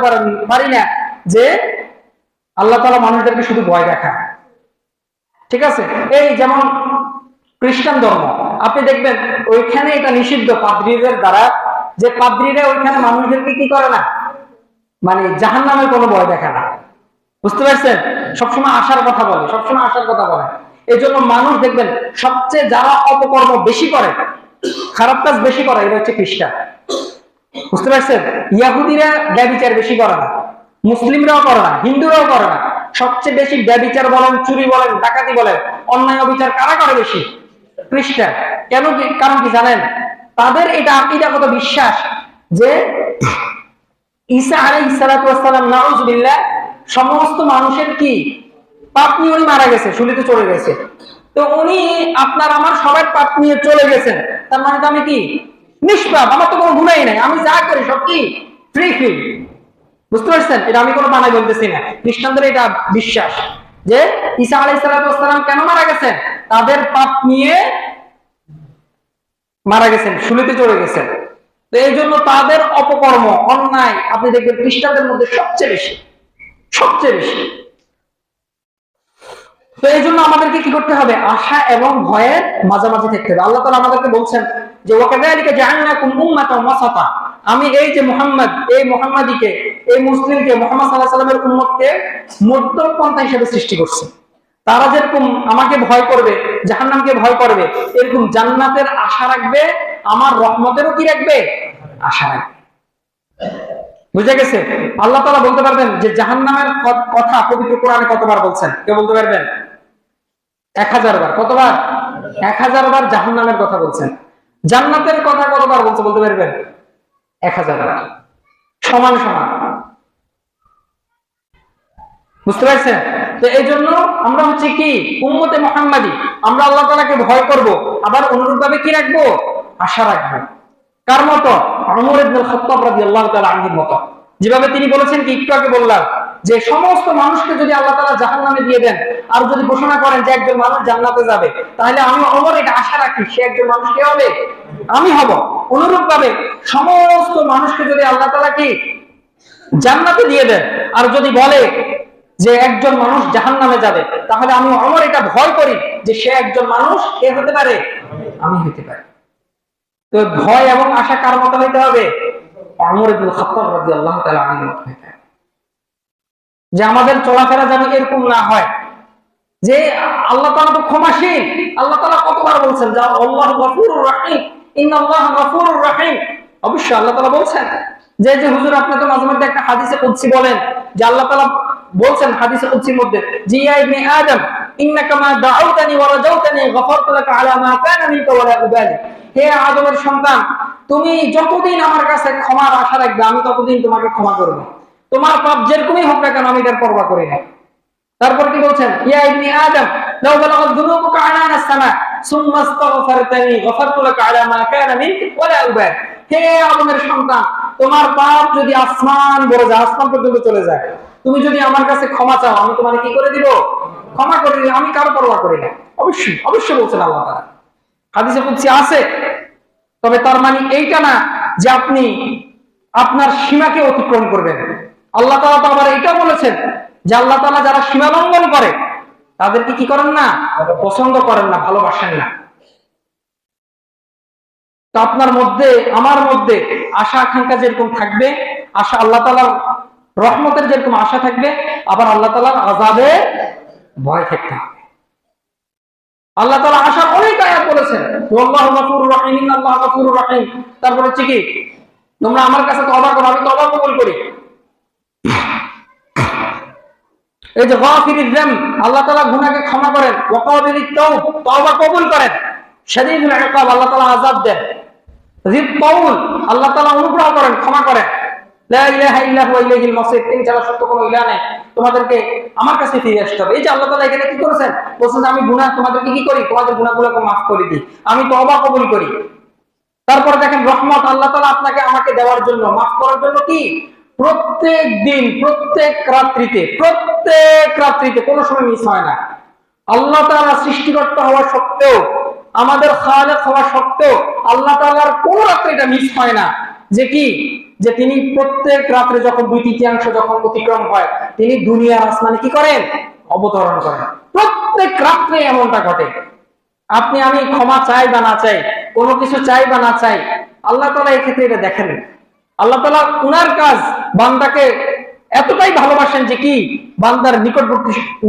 পারি না যে আল্লাহ তাআলা মানুষদেরকে শুধু ভয় দেখায়, ঠিক আছে। এই যেমন খ্রিস্টান ধর্ম, আপনি দেখবেন ওইখানে এটা নিষিদ্ধ পাদ্রীদের দ্বারা, যে পাদ্রীরা ওইখানে মানুষদেরকে কি করে না, মানে জাহান্নামের কোনো ভয় দেখায় না। বুঝতে পারছেন? সবসময় আশার কথা বলে, সবসময় আশার কথা বলে। এই জন্য মানুষ দেখবেন সবচেয়ে যারা অপকর্ম বেশি করে, খারাপ কাজ বেশি করে, এটা হচ্ছে খ্রিস্টান। বুঝতে পারছেন? ইয়াহুদিরা ব্যভিচার বেশি করে না, মুসলিমরাও করে না, হিন্দুরাও করে না, সবচেয়ে বেশি ব্যভিচার বলেন, চুরি বলেন, ডাকাতি বলেন, অন্যায় অবিচার কারা করে বেশি? খ্রিস্টান। কেন? কারণ কি জানেন? তাদের এটা আকীদাগত বিশ্বাস যে ঈসা আলাইহিস সালাতু ওয়াস সালাম নাউযুবিল্লাহ সমস্ত মানুষের কি পাপ নিয়ে উনি মারা গেছে, শুলিতে চলে গেছে। তো উনি আপনার আমার সবার পাপ নিয়ে চলে গেছেন, তার মানে তো আমি কি নিষ্পাপ, আমার তো কোনো গুনাহই নাই, আমি যা করি সব কি ফ্রি ফ্রি। বুঝতে পারছেন? এটা আমি কোনো বানাই বলতেছি না, খ্রিস্টানদের এটা বিশ্বাস যে ঈসা আলাইহিস সালাতু ওয়াস সালাম কেন মারা গেছেন? তাদের পাপ নিয়ে মারা গেছেন, শুলিতে চলে গেছেন। তো এই জন্য তাদের অপকর্ম, অন্যায় আপনি দেখবেন খ্রিস্টানদের মধ্যে সবচেয়ে বেশি, সবচেয়ে বেশি। তো এই জন্য আমাদেরকে কি করতে হবে? আশা এবং ভয়ের মাঝামাঝি থাকতে হবে। আল্লাহ তাআলা আমাদেরকে বলছেন যে ওয়াকাযালিকা জাআলনাকুম উম্মাতান ওয়াসাতা, আমি এই যে মুহাম্মদ, এই মুহাম্মাদীকে, এই মুসলিমকে, মুহাম্মদ সাল্লাল্লাহু আলাইহি ওয়াসাল্লামের উম্মতকে মধ্যম পন্থা হিসেবে সৃষ্টি করছি। তারা যেরকম আমাকে ভয় করবে, জাহান্নামকে ভয় করবে, এরকম জান্নাতের আশা রাখবে, আমার রহমতেরও কি রাখবে? আশা রাখবে। বুঝে গেছে? আল্লাহ তাআলা বলতে পারবেন যে জাহান্নামের কথা পবিত্র কোরআনে কতবার বলছেন? কেউ বলতে পারবেন? 1000 বার। কতবার? 1000 বার জাহান্নামের কথা বলছেন। জান্নাতের কথা কতবার বলছে বলতে পারবেন? 1000 বার। সমান সমান। বুঝতে পারছেন? তো এই জন্য আমরা হচ্ছে কি উম্মতে মুহাম্মাদী, আমরা আল্লাহ তাআলাকে ভয় করব, আবার অনুরূপভাবে কি রাখবো? আশা রাখবো। কার মতো? ওমর ইবনে খাত্তাব রাদিয়াল্লাহু তাআলা আনহুর মতো। যেভাবে তিনি বলেছেন কি একটু আগে বললাম যে সমস্ত মানুষকে যদি আল্লাহ তাআলা জাহান্নামে দিয়ে দেন আর যদি ঘোষণা করেন যে একজন মানুষ জান্নাতে যাবে, তাহলে আমি ওমর এটা আশা রাখি সে একজন মানুষ কে হবে? আমি হব। অনুরূপভাবে সমস্ত মানুষকে যদি আল্লাহ তাআলা কি জান্নাতে দিয়ে দেন আর যদি বলে যে একজন মানুষ জাহান্নামে যাবে, তাহলে আমি ওমর এটা ভয় করি যে সে একজন মানুষ কে হতে পারে? আমি হতে পারি। তো ভয় এবং আশা কার মতো হইতে হবে? ওমর ইবনে খাত্তাব রাদিয়াল্লাহু তাআলা আনহু। যে আমাদের চলাফেরা যেন এরকম না হয় যে আল্লাহ তাআলা তো ক্ষমাশীল। আল্লাহ তাআলা কতবার বলছেন যে আল্লাহু গফুরুর রহিম, ইন্নাল্লাহা গফুরুর রহিম। অবশ্যই আল্লাহ তাআলা বলছেন যে হুজুর আপনি তো মাঝে মধ্যে একটা হাদিসে কুদসি বলেন যে আল্লাহ তাআলা বলছেন হাদিসে কুদসির মধ্যে যে ইয়া ইবনে আদম ইন্নাকা মা দাউতানি ওয়া রাজাউতানি গফারতু লাকা আলা মা কানা মিনকা ওয়া লা উবালি। হে আদমের সন্তান, তুমি যতদিন আমার কাছে ক্ষমার আশা রাখবে আমি ততদিন তোমাকে ক্ষমা করব। তোমার পাপ যেরকমই হোক না কেন আমি এটার পরোয়া করি না। তারপর কি বলছেন? ইয়া ইবনে আদম লাউ বালাগাত যুনুবুকা আনানাস সামা সুম্মা আস্তাগফারতানি গফারতু লাকা আলা মা কানা মিনকা ওয়া লা উবালি। হে আদমের সন্তান, তোমার পাপ যদি আসমান বড় যায়, আসমান পর্যন্ত চলে যায়, তুমি যদি আমার কাছে ক্ষমা চাও আমি তোমাকে কি করে দিব? ক্ষমা করে দিব। আমি কারো পরোয়া করি না। অবশ্যই অবশ্যই বলছেন আল্লাহ তাআলা, হাদিসে কুদসি আছে। তবে তার মানে এইটা না যে আপনি আপনার সীমাকে অতিক্রম করবেন। আল্লাহ তাআলা তো আবার এইটাও বলেছেন যে আল্লাহ তাআলা যারা সীমা লঙ্ঘন করে তাদেরকে কি করেন না? পছন্দ করেন না, ভালোবাসেন না। তো আপনার মধ্যে আমার মধ্যে আশা আকাঙ্ক্ষা যেরকম থাকবে, আশা আল্লাহ তাআলার রহমতের যেরকম আশা থাকবে, আবার আল্লাহ তাআলার আযাবের ভয় থাকতে হবে। আল্লাহ তাআলা আশার অনেক আয়াত বলেছেন, আল্লাহু গফুরুর রহিম, ইন্নাল্লাহা গফুরুর রহিম। তারপর হচ্ছে কি তোমরা আমার কাছে তওবা করো, আমি তওবা কবুল করি। এই যে গাফিরিয যাম, আল্লাহ তাআলা গুনাহকে ক্ষমা করেন, ওয়া কাবিলিত তাওব, তওবা কবুল করেন। শাদীদুল ইকাব, আল্লাহ তাআলা আযাব দেন। যিত তাউল, আল্লাহ তাআলা অনুগ্রহ করেন, ক্ষমা করেন। লা ইলাহা ইল্লা হুয়া ইলাইহিল মাসির, তিনি ছাড়া সত্য কোনো ইলাহ নেই, তোমাদেরকে আমার কাছে ফিরে আসতে হবে। এই যে আল্লাহ তাআলা এখানে কি করেছেন? বলেছেন যে আমি গুনাহ তোমাদেরকে কি করি? তোমাদের গুনাহগুলোকে মাফ করে দিই, আমি তওবা কবুল করি। তারপর দেখেন রহমত আল্লাহ তাআলা আপনাকে আমাকে দেওয়ার জন্য, মাফ করার জন্য কি প্রত্যেক দিন, প্রত্যেক রাত্রিতে কোনো সময় মিস হয় না। আল্লাহ তাআলা সৃষ্টিকর্তা হওয়া সত্ত্বেও, আমাদের খালেক হওয়া সত্ত্বেও আল্লাহ তাআলার কোন রাত্রে এটা মিস হয় না যে কি যে তিনি প্রত্যেক রাত্রে যখন 2/3 যখন অতিক্রম হয় তিনি দুনিয়ার আসমানে কি করেন? অবতরণ করেন। প্রত্যেক রাত্রে এমনটা ঘটে। আপনি আমি ক্ষমা চাই বা না চাই, কোনো কিছু চাই বা না চাই, আল্লাহ তাআলা এই ক্ষেত্রে এটা দেখেন। আল্লাহ তাআলা উনার কাজ বান্দাকে এতটাই ভালোবাসেন যে কি বান্দার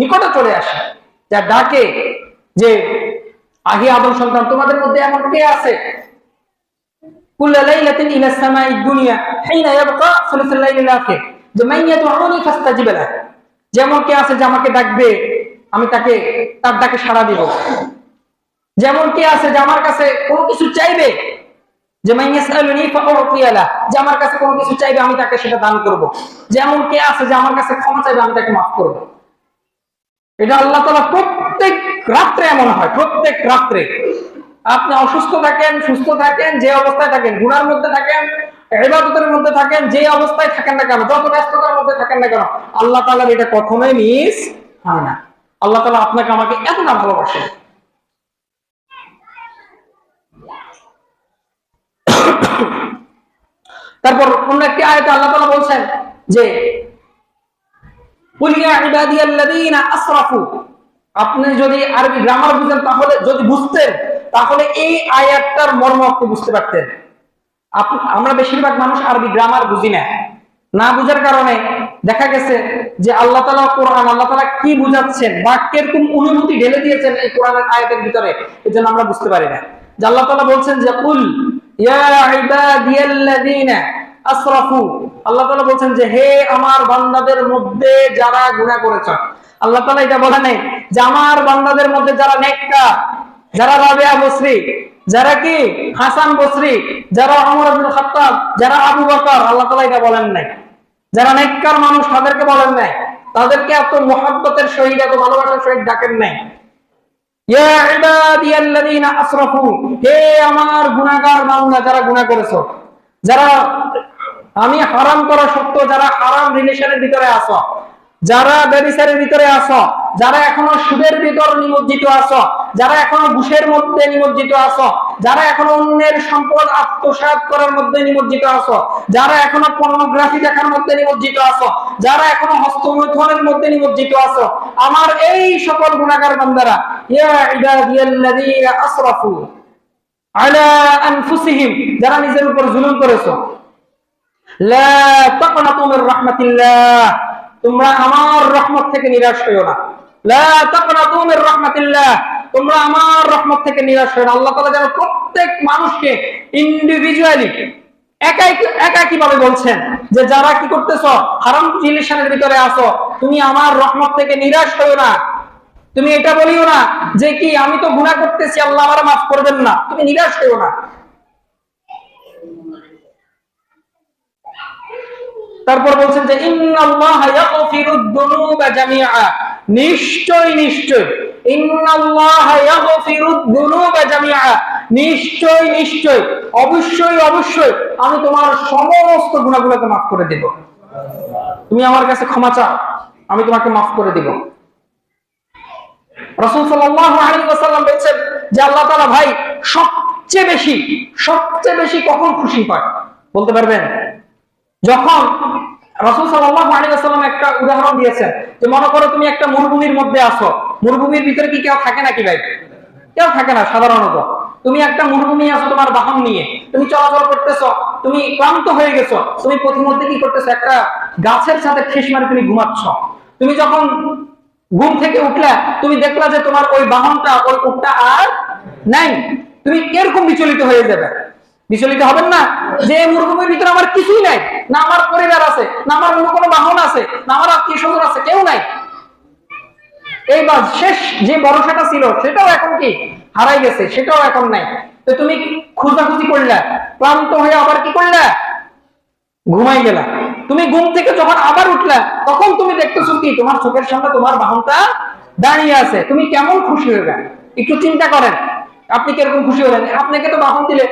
নিকটে চলে আসে, যা ডাকে যে আগে আদম সন্তান তোমাদের মধ্যে এমন কে আছে? কুল্লা লাইলাতিন ইলা সামাই দুনিয়া হিনা ইয়াবকা সুলুসুল লাইলিল আখির, যে মান ইয়াদউনি ফাস্তাজিব লাহ। যেমন কে আছে যে আমাকে ডাকবে, আমি তাকে তার ডাকে সাড়া দিব। যেমন কে আছে যে আমার কাছে কোনো কিছু চাইবে, যে যে আমার কাছে কোনো কিছু চাইবে আমি তাকে সেটা দান করব। যেমন কে আছে যে আমার কাছে ক্ষমা চাইবে আমি তাকে মাফ করব। এটা আল্লাহ তাআলা প্রত্যেক রাত্রে এমন হয়, প্রত্যেক রাত্রে। আপনি অসুস্থ থাকেন, সুস্থ থাকেন, যে অবস্থায় থাকেন, গুনার মধ্যে থাকেন, ইবাদতের মধ্যে থাকেন, যে অবস্থায় থাকেন না কেন, যত ব্যস্ততার মধ্যে থাকেন না কেন, আল্লাহ তাআলার এটা কখনোই মিস হয় না। আল্লাহ তাআলা আপনাকে আমাকে এতটা ভালোবাসেন। তারপর অন্য একটি আয়াতে আল্লাহ তাআলা বলছেন যে কুল ইয়া ইবাদিয়াল্লাযীনা আসরাফু। আপনি যদি আরবি গ্রামার বুঝেন, তাহলে যদি বুঝতেন, তাহলে এই আয়াতটার মর্ম আপনি বুঝতে পারতেন। আমরা বেশিরভাগ মানুষ আরবি গ্রামার বুঝি না, না বুঝার কারণে দেখা গেছে যে আল্লাহ তাআলা কোরআন, আল্লাহ তাআলা কি বুঝাচ্ছেন, বাক্যের কোন অনুভূতি ঢেলে দিয়েছেন এই কোরআনের আয়াতের ভিতরে, এজন্য আমরা বুঝতে পারি না। যে আল্লাহ তাআলা বলছেন যে কুল ইয়া ইবাদিয়াল্লাযীনা আসরাফু, আল্লাহ তাআলা বলছেন যে হে আমার বান্দাদের মধ্যে যারা গুনাহ করেছে। আল্লাহ তাআলা এটা বলে নাই যে আমার বান্দাদের মধ্যে যারা নেককার, যারা রাবিয়া বসরি, যারা কি হাসান বসরি, যারা ওমর ইবনে খাত্তাব, যারা আবু বকর, আল্লাহ তাআলা এটা বলেন নাই। যারা নেককার মানুষ তাদেরকে বলেন নাই, তাদেরকে এত মুহাব্বতের সহিত, এত ভালোবাসার সহিত ডাকেন নাই। ইয়া ইবাদিয়াল্লাযীনা আসরাফু, হে আমার গুনাহগার বান্দা যারা গুনাহ করেছো, যারা আমি হারাম করা সত্ত্বেও যারা হারাম রিলেশনের ভিতরে আছো, যারা ব্যভিচারের ভিতরে আছো, যারা এখনো সুদের ভিতর নিমজ্জিত আছো, যারা এখনো ঘুষের মধ্যে নিমজ্জিত আছো, যারা এখনো অন্যের সম্পদ আত্মসাৎ করার মধ্যে নিমজ্জিত আছো, যারা এখনো পর্নোগ্রাফি দেখার মধ্যে নিমজ্জিত আছো, যারা এখনো হস্তমৈথুনের মধ্যে নিমজ্জিত আছো, আমার এই সকল গুনাহগার বান্দারা, ইয়া ইবাদিয়াল্লাযীনা আসরাফু আলা আনফুসিহিম, যারা নিজের উপর জুলুম করেছো, লা তাকনাতু মির রাহমাতিল্লাহ, তোমরা আমার রহমত থেকে নিরাশ হইও না। লা তাকনাতু মির রাহমাতিল্লাহ, তোমরা আমার রহমত থেকে নিরাশ হইও না। আল্লাহ তাআলা যেন প্রত্যেক মানুষকে ইন্ডিভিজুয়ালি একাকী ভাবে বলছেন যে যারা কি করতেছো, হারাম রিলেশনের ভিতরে আছো, তুমি আমার রহমত থেকে নিরাশ হইও না। তুমি এটা বলিও না যে কি আমি তো গুনাহ করতেছি, আল্লাহ আমারে মাফ করবেন না, তুমি নিরাশ হইও না। তারপর বলছেন যে ইন্নাল্লাহা ইয়াগফিরুদ দুনুবা জামিআ, নিশ্চয় নিশ্চয়, ইন্নাল্লাহা ইয়াগফিরুদ দুনুবা জামিআ, নিশ্চয় নিশ্চয়, অবশ্যই অবশ্যই আমি তোমার সমস্ত গুনাহগুলোকে মাফ করে দেব। তুমি আমার কাছে ক্ষমা চাও, আমি তোমাকে মাফ করে দেব। রাসূল সাল্লাল্লাহু আলাইহি ওয়াসাল্লাম বলেছেন যে আল্লাহ তাআলা ভাই সবচেয়ে বেশি কখন খুশি হয় বলতে পারবেন? যখন রাসূল সাল্লাল্লাহু আলাইহি ওয়াসাল্লাম একটা উদাহরণ দিয়েছেন যে মনে করো তুমি একটা মরুভূমির মধ্যে আছো, মরুভূমির ভিতরে কি কেউ থাকে নাকি ভাই? কেউ থাকে না সাধারণত। তুমি একটা মরুভূমি আছো তোমার বাহন নিয়ে, তুমি চলাচল করতেছো, তুমি ক্লান্ত হয়ে গেছো, তুমি পথিমধ্যে কি করতেছো, একটা গাছের সাথে ঠেস মারে তুমি ঘুমাচ্ছ। তুমি যখন ঘুম থেকে উঠলা, তুমি দেখলা যে তোমার ওই বাহনটা, ওই উটটা আর নাই, তুমি এরকম বিচলিত হয়ে যাবে। বিচলিত হবেন না যে মরুভূমির ভিতরে আমার কিছুই নাই, না আমার পরিবার আছে, না আমার অন্য কোনো বাহন আছে, না আমার আত্মীয় স্বজন আছে, কেউ নাই। এইবার শেষ যে ভরসাটা ছিল সেটাও এখন কি হারাই গেছে, সেটাও এখন নাই। তো তুমি খোঁজাখুঁজি করলা, ক্লান্ত হয়ে আবার কি করলা, ঘুমাই গেলা। তুমি ঘুম থেকে যখন আবার উঠলা, তখন তুমি দেখতেছো কি তোমার চোখের সামনে তোমার বাহনটা দাঁড়িয়ে আছে। তুমি কেমন খুশি হয়ে গেলে একটু চিন্তা করেন, আপনি কিরকম খুশি হলেন? আপনাকে তো বাহন দিলে,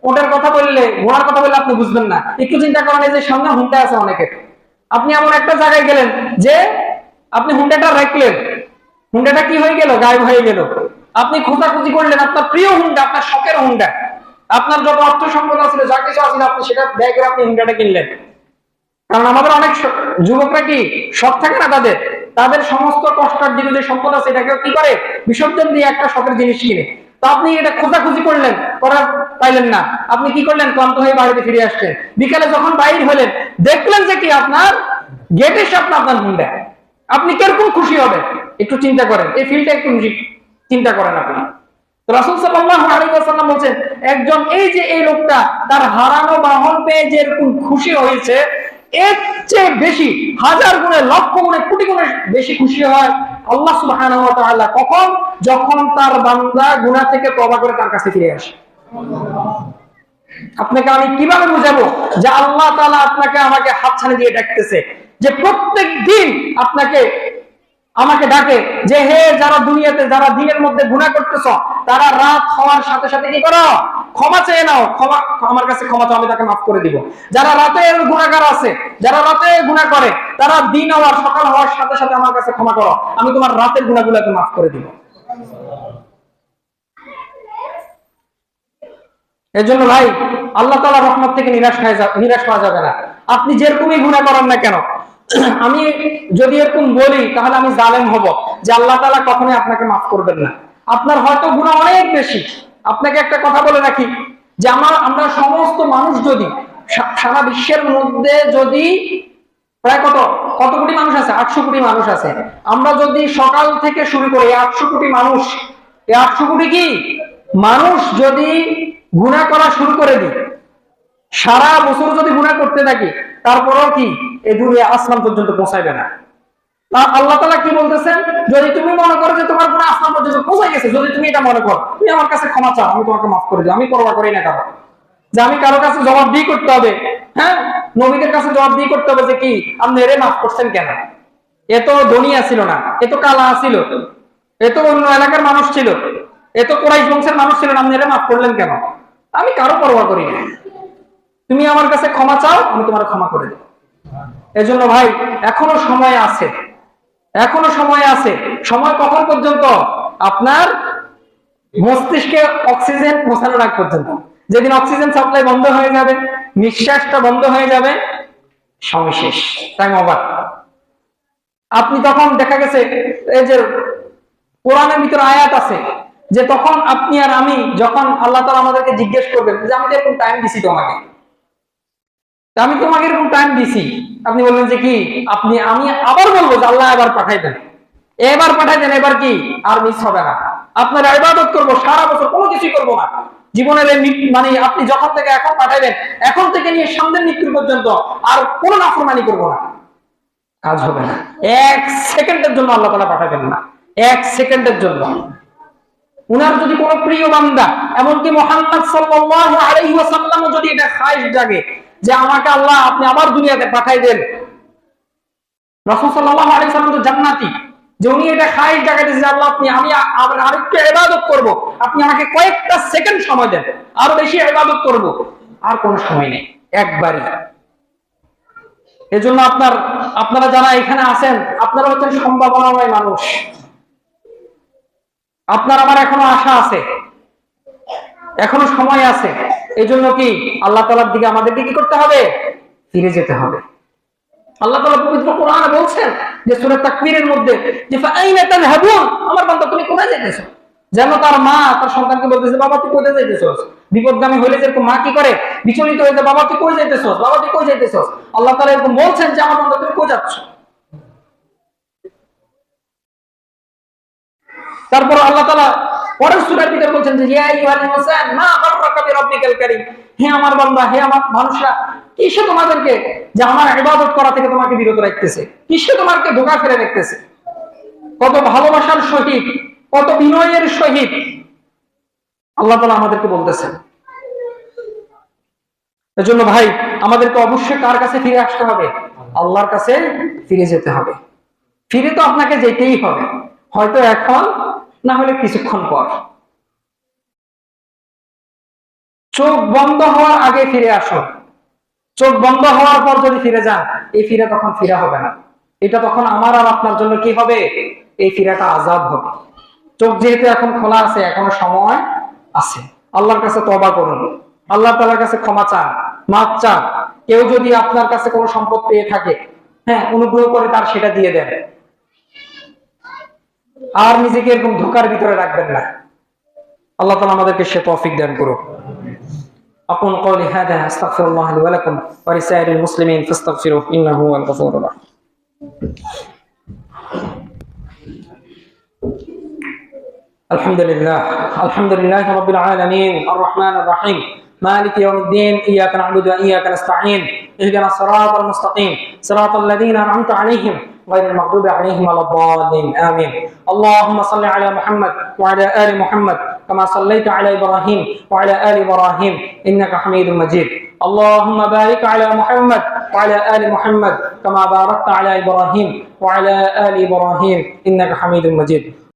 ওটার কথা বললে, ঘোড়ার কথা বললে আপনি বুঝবেন না। একটু চিন্তা করেন এই যে সামনে হুন্ডা আছে অনেকের, আপনি এমন একটা জায়গায় গেলেন যে আপনি হুন্ডাটা রাখলেন, হুন্ডাটা কি হয়ে গেল, গায়েব হয়ে গেল। আপনি খোঁজাখুঁজি করলেন আপনার প্রিয় হুন্ডা, আপনার শখের হুন্ডা, আপনার যত অর্থ সম্পদ ছিল, যা কিছু আছিল, আপনি সেটা ব্যয় করে আপনি হুন্ডাটা কিনলেন। কারণ আমাদের অনেক যুবকরা কি শখ থাকে না, তাদের সমস্ত কষ্টার্জিত যে সম্পদ আছে এটাকে কি করে, বিসর্জন দিয়ে একটা শখের জিনিস কিনে। তো আপনি এটা খোঁজাখুঁজি করলেন, পাইলেন না, আপনি কি করলেন, ক্লান্ত হয়ে বাড়িতে ফিরে আসছেন। বিকালে যখন বাইর হলেন, দেখলেন যে কি আপনার গেটের সামনে আপনার হুন্ডা, আপনি কিরকম খুশি হবেন? একটু চিন্তা করেন, এই ফিলটা একটু চিন্তা করেন আপনি। রাসূল সাল্লাল্লাহু আলাইহি ওয়াসাল্লাম বলেন একজন এই যে এই লোকটা তার হারানো বাহন পেয়ে যেরকম খুশি হয়েছে, এর চেয়ে বেশি, হাজার গুণে, লক্ষ গুণে, কোটি গুণে বেশি খুশি হয় আল্লাহ সুবহানাহু ওয়া তাআলা কখন? যখন তার বান্দা গুনাহ থেকে তওবা করে তার কাছে ফিরে আসে। আপনাকে আমি কিভাবে বুঝাবো যে আল্লাহ তাআলা আপনাকে আমাকে হাতছানি দিয়ে ডাকতেছে, যে প্রত্যেক দিন আপনাকে আমাকে ডাকে যে হে যারা দুনিয়াতে যারা দিনের মধ্যে গুনাহ করতেছ, তারা রাত হওয়ার সাথে সাথে কি করো? ক্ষমা চেয়ে নাও, ক্ষমা, আমার কাছে ক্ষমা চাও, আমি তাকে মাফ করে দিব। যারা রাতে গুনাহগার আছে, যারা রাতে গুনাহ করে, তারা দিন হওয়ার সকাল হওয়ার সাথে সাথে আমার কাছে ক্ষমা করো, আমি তোমার রাতের গুনাহগুলোকে মাফ করে দিব। এজন্য ভাই, আল্লাহ তাআলার রহমত থেকে নিরাশ হওয়া যাবে না। আপনি যেরকমই গুনাহ করেন না কেন, আমি যদি এরকম বলি তাহলে আমি জালেম হব যে আল্লাহ তাআলা কখনোই আপনাকে মাফ করবেন না। আপনার হয়তো গুনাহ অনেক বেশি। আপনাকে একটা কথা বলে রাখি যে আমরা সমস্ত মানুষ যদি সারা বিশ্বের মধ্যে যদি প্রায় কত কোটি মানুষ আছে? 800 কোটি মানুষ আছে। আমরা যদি সকাল থেকে শুরু করি 800 কোটি মানুষ, এই 800 কোটি কি মানুষ যদি গুনাহ করা শুরু করে দিই, সারা বছর যদি গুনাহ করতে থাকি, তারপরেও কি এই দুনিয়া আসমান পর্যন্ত পৌঁছাইবে না। আল্লাহ তাআলা কি বলতেছেন? যদি তুমি মনে করো যে তোমার গুনাহ আসমান পর্যন্ত পৌঁছে গেছে, যদি তুমি এটা মনে করো, তুমি আমার কাছে ক্ষমা চাও, আমি তোমাকে মাফ করে দিই। আমি পরোয়া করি না কারো, যে আমি কারো কাছে জবাবদিহি করতে হবে। হ্যাঁ, নবীদের কাছে জবাবদিহি করতে হবে যে কি আপনি এরে মাফ করছেন কেন? এ তো দুনিয়া ছিল না, এ তো কালা ছিল, এ তো অন্য এলাকার মানুষ ছিল, এ তো কুরাইশ বংশের মানুষ ছিল না, আপনি এরে মাফ করলেন কেন? আমি কারো পরোয়া করি না। তুমি আমার কাছে ক্ষমা চাও, আমি তোমার ক্ষমা করে দেব। এজন্য ভাই, এখনো সময় আছে, এখনো সময় আছে। সময় কখন পর্যন্ত? আপনার মস্তিষ্কে অক্সিজেন পৌঁছানোর আগ পর্যন্ত। যেদিন অক্সিজেন সাপ্লাই বন্ধ হয়ে যাবে, নিঃশ্বাসটা বন্ধ হয়ে যাবে, সময় শেষ, টাইম ওভার। আপনি তখন দেখা গেছে এই যে কোরআনের ভিতরে আয়াত আছে যে তখন আপনি আর আমি, যখন আল্লাহ তাআলা আমাদেরকে জিজ্ঞেস করবেন যে আমি তো এরকম টাইম দিছি তোমাকে, আমি তোমাকে এরকম টাইম দিছি, আপনি বলবেন যে কি আমি আবার বলবো যে আল্লাহ এবার পাঠাই দেন, এবার পাঠাই দেন, এবার কি আর মিস হবে না। আপনার ইবাদত করবো সারা বছর, কোনো কিছুই করবো না জীবনের মানে আপনি যখন থেকে এখন পাঠাইবেন, এখন থেকে নিয়ে সামনের মৃত্যু পর্যন্ত আর কোনো নাফরমানি করবো না, কাজ হবে না। 1 সেকেন্ডের জন্য আল্লাহ তাআলা পাঠাবেন না, 1 সেকেন্ডের জন্য। উনার যদি কোনো প্রিয় বান্দা, এমনকি মুহাম্মদ সাল্লাল্লাহু আলাইহি ওয়াসাল্লাম যদি এটা খায়েশ জাগে যে আমাকে আল্লাহ আপনি আবার দুনিয়াতে পাঠাই দেন, রাসূল সাল্লাল্লাহু আলাইহি ওয়াসাল্লাম তো জান্নাতি, যে উনি এটা খায়েশ জাগাইতেছে যে আল্লাহ আমি আরেকটু ইবাদত করব, আপনি আমাকে কয়েকটা সেকেন্ড সময় দেন, আরো বেশি ইবাদত করব, আর কোনো সময় নেই, একবারই। এজন্য আপনারা যারা এখানে আছেন, আপনারা হচ্ছেন সম্ভাবনাময় মানুষ। আপনার আমার এখনো আশা আছে, এখনো সময় আছে। এই জন্য কি আল্লাহ তাআলার দিকে আমাদেরকে কি করতে হবে? ফিরে যেতে হবে। আল্লাহ তাআলা পবিত্র কোরআনে বলছেন যে সূরা তাকবীরের মধ্যে যে ফাআইনা তাযহাবুন, আমার বান্দা তুমি কোথায় যাইতেছো? যেন তার মা তার সন্তানকে বলতেছে বাবা তুই কোথায় যাইতেছস? বিপদগামী হলে যেরকম মা কি করে? বিচলিত হয়ে যায়, বাবা তুই কই যাইতেছস, বাবা তুই কই যাইতেছস? আল্লাহ তাআলা এরকম বলছেন যে আমার বান্দা তুমি কই যাচ্ছ? তারপর আল্লাহ তাআলা পরের সূরার ভিতরে বলছেন যে ইয়া আইয়ুহাল ইনসান মা গাররাকা বিরাব্বিকাল কারীম, হে আমার বান্দা, হে আমার মানুষরা, কিসে তোমাদেরকে যে আমার ইবাদত করা থেকে তোমাকে বিরত রাখতেছে? কিসে তোমাকে ধোঁকা ফেলে রাখতেছে? কত ভালোবাসার সহিত, কত বিনয়ের সহিত আল্লাহ তাআলা আমাদেরকে বলতেছেন। এজন্য ভাই, আমাদেরকে অবশ্যই কার কাছে ফিরে আসতে হবে? আল্লাহর কাছে ফিরে যেতে হবে। ফিরে তো আপনাকে যেতেই হবে, হয়তো এখন, না হলে কিছুক্ষণ পর। চোখ বন্ধ হওয়ার আগে ফিরে আসুন। চোখ বন্ধ হওয়ার পর যদি ফিরে যান, এই ফিরে তখন ফিরা হবে না। এটা তখন আমার আর আপনার জন্য কি হবে? এই ফিরাটা আযাব হবে। চোখ যেহেতু এখন খোলা আছে, এখনো সময় আছে। আল্লাহর কাছে তওবা করুন, আল্লাহ তাআলার কাছে ক্ষমা চান, মাফ চান। কেউ যদি আপনার কাছে কোনো সম্পদ পেয়ে থাকে, হ্যাঁ, অনুগ্রহ করে তার সেটা দিয়ে দেন। আর নিজেকে এরকম ধোঁকার ভিতরে রাখবেন না। আল্লাহ তাআলা আমাদেরকে সে তৌফিক দান করুন। أقول قولي هذا أستغفر الله لي ولكم ولسائر المسلمين فاستغفروه إنه هو الغفور الرحيم. الحمد لله رب العالمين الرحمن الرحيم مالك يوم الدين إياك نعبد وإياك نستعين اهدنا الصراط المستقيم صراط الذين أنعمت عليهم غير المغضوب عليهم ولا الضالين آمين. اللهم صل على محمد وعلى آل محمد كما صليت على إبراهيم وعلى آل إبراهيم إنك حميد مجيد. اللهم بارك على محمد وعلى آل محمد كما باركت على إبراهيم وعلى آل إبراهيم إنك حميد مجيد.